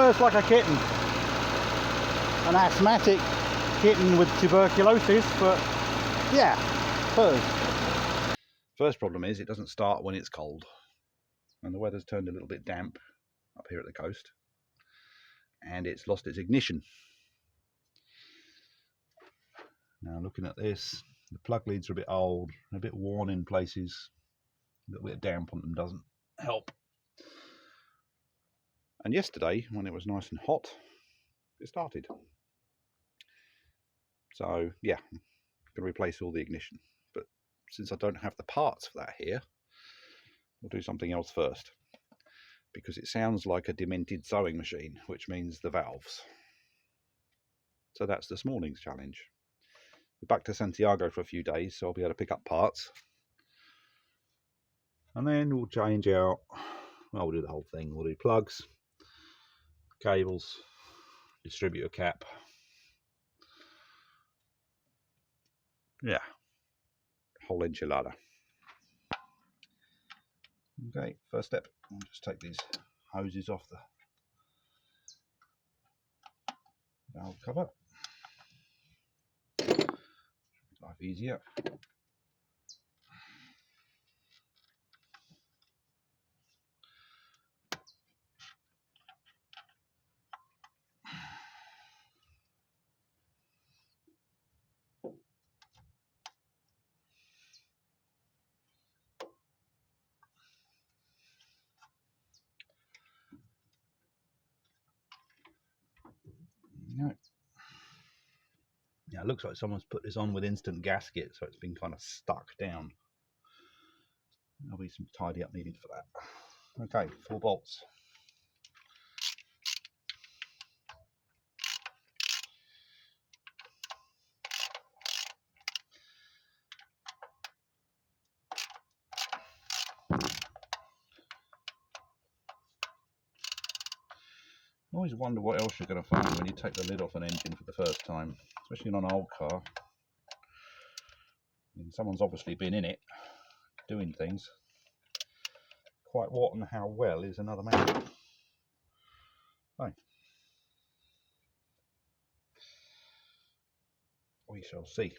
purrs like a kitten. An asthmatic kitten with tuberculosis, but yeah, purrs. First problem is it doesn't start when it's cold. And the weather's turned a little bit damp up here at the coast. And it's lost its ignition. Now looking at this, the plug leads are a bit old, a bit worn in places. A little bit of damp on them doesn't help. And yesterday, when it was nice and hot, it started. So yeah, I'm going to replace all the ignition. But since I don't have the parts for that here, we'll do something else first. Because it sounds like a demented sewing machine, which means the valves. So that's this morning's challenge. We're back to Santiago for a few days, so I'll be able to pick up parts. And then we'll change out, well, we'll do the whole thing. We'll do plugs, cables, distributor cap. Yeah, whole enchilada. Okay, first step, I'll just take these hoses off the valve cover. Make life easier. Yeah, it looks like someone's put this on with instant gasket, so it's been kind of stuck down. There'll be some tidy up needed for that. Okay, 4 bolts. I always wonder what else you're going to find when you take the lid off an engine for the first time, especially on an old car. I mean, someone's obviously been in it, doing things. Quite what and how well is another matter. Fine. We shall see.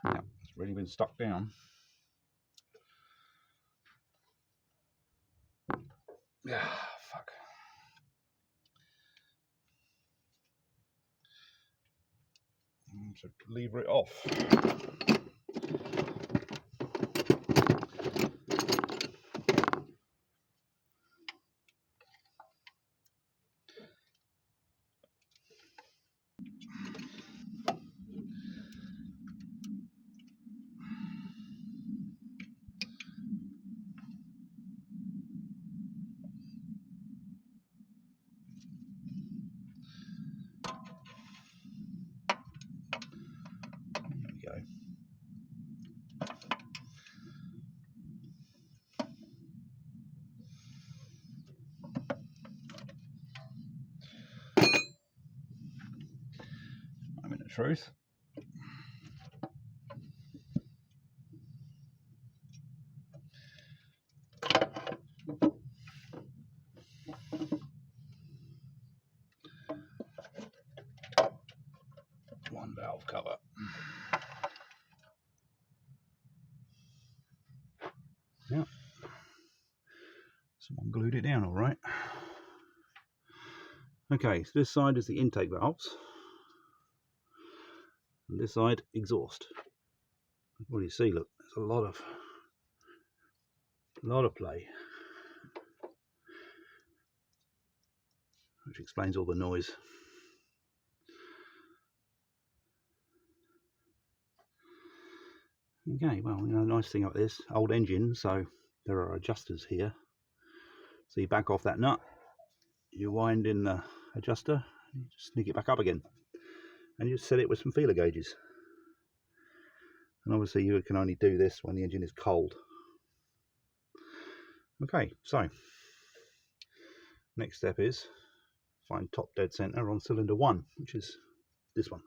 Yeah, it's really been stuck down. Yeah, fuck. So lever it off. Go. I'm in the truth. One valve cover. Yeah. Someone glued it down all right. Okay, so this side is the intake valves. And this side, exhaust. What do you see? Look, there's a lot of play. Which explains all the noise. Okay, well, you know, nice thing about this old engine, so there are adjusters here. So you back off that nut, you wind in the adjuster, you just sneak it back up again, and you set it with some feeler gauges. And obviously you can only do this when the engine is cold. Okay, so next step is find top dead center on cylinder 1, which is this one.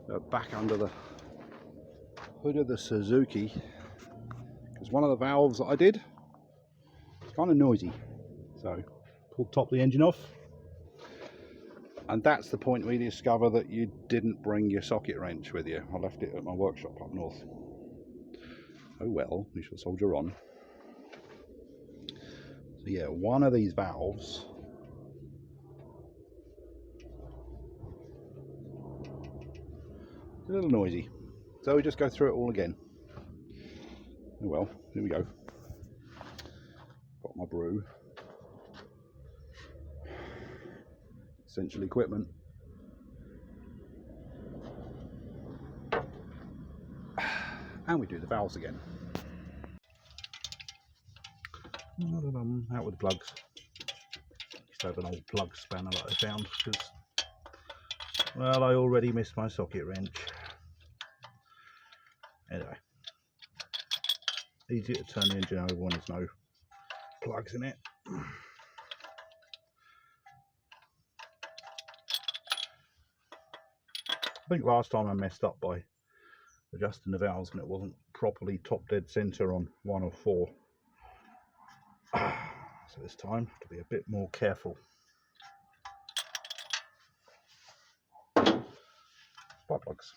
Go back under the hood of the Suzuki, because one of the valves that I did is kind of noisy. So pulled top of the engine off, and that's the point where you discover that you didn't bring your socket wrench with you. I left it at my workshop up north. Oh well, we shall soldier on. So yeah, one of these valves is a little noisy, so we just go through it all again. Oh well, here we go. Got my brew, essential equipment. And we do the valves again. Out with the plugs. Used to have an old plug spanner that I found because, well, I already missed my socket wrench. Anyway, easy to turn the engine over when there's no plugs in it. I think last time I messed up by adjusting the valves and it wasn't properly top dead center on 1 or 4. So this time I have to be a bit more careful. Spark plugs.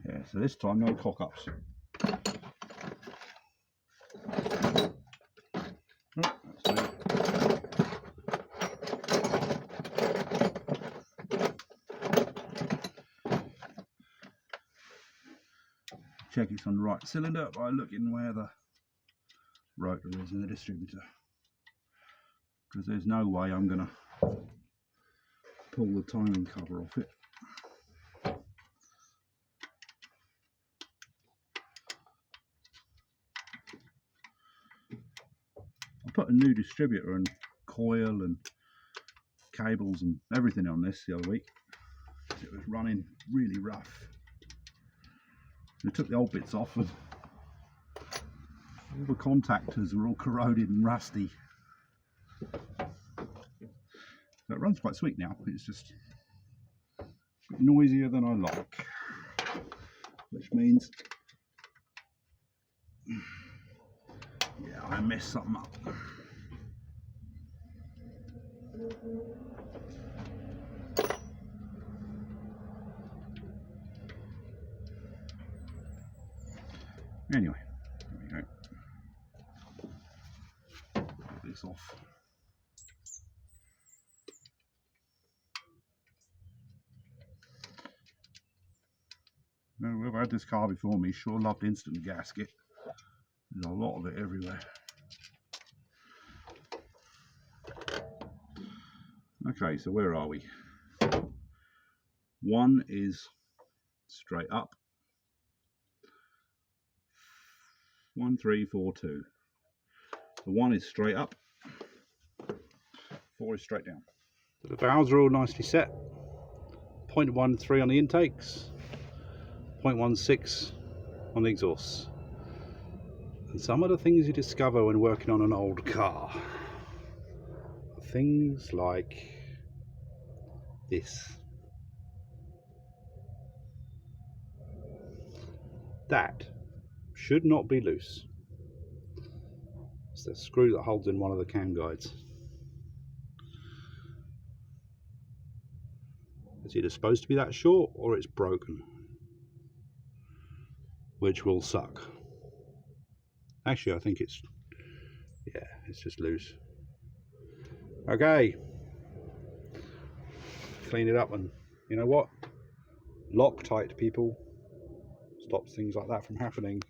Yeah, so this time no cock ups. Check it's on the right cylinder by looking where the rotor is in the distributor, because there's no way I'm going to pull the timing cover off it. I put a new distributor and coil and cables and everything on this the other week. It was running really rough. We took the old bits off and all the contactors were all corroded and rusty. So it runs quite sweet now. It's just a bit noisier than I like, which means, yeah, I messed something up. Anyway, there we go. Put this off. Now, whoever had this car before me sure loved instant gasket. There's a lot of it everywhere. Okay, so where are we? 1 is straight up. 1, 3, 4, 2. The 1 is straight up. 4 is straight down. So the valves are all nicely set. 0.13 on the intakes. 0.16 on the exhausts. And some of the things you discover when working on an old car are things like this. That should not be loose. It's the screw that holds in one of the cam guides. It's either supposed to be that short or it's broken, which will suck. Actually, I think it's just loose. Okay, clean it up, and you know what? Loctite, people. Stops things like that from happening.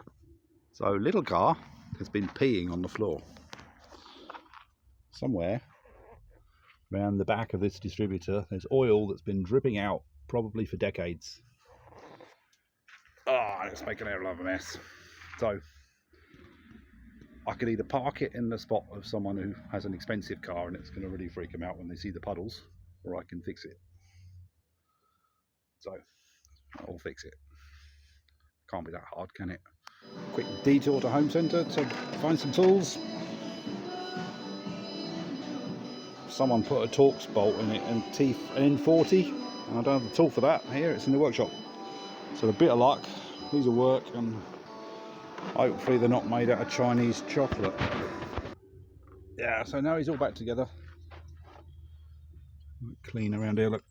So little car has been peeing on the floor. Somewhere around the back of this distributor there's oil that's been dripping out probably for decades. Oh, it's making a hell of a mess. So I could either park it in the spot of someone who has an expensive car and it's going to really freak them out when they see the puddles, or I can fix it. So I'll fix it. Can't be that hard, can it? Quick detour to home centre to find some tools. Someone put a Torx bolt in it and teeth an N40, and I don't have the tool for that here. It's in the workshop. So a bit of luck, these will work, and hopefully they're not made out of Chinese chocolate. Yeah, so now he's all back together. Clean around here, look.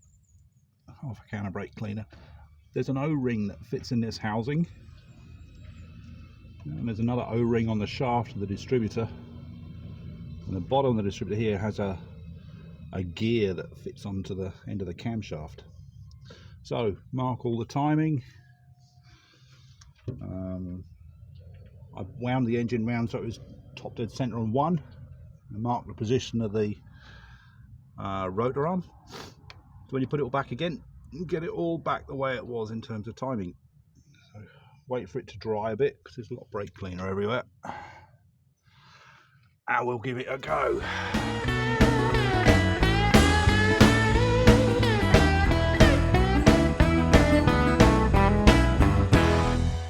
Half a can of brake cleaner. There's an O-ring that fits in this housing, and there's another O-ring on the shaft of the distributor, and the bottom of the distributor here has a gear that fits onto the end of the camshaft. So mark all the timing. I've wound the engine round so it was top dead centre on 1, and mark the position of the rotor arm. So when you put it all back again, you get it all back the way it was in terms of timing. So wait for it to dry a bit because there's a lot of brake cleaner everywhere. And we'll give it a go.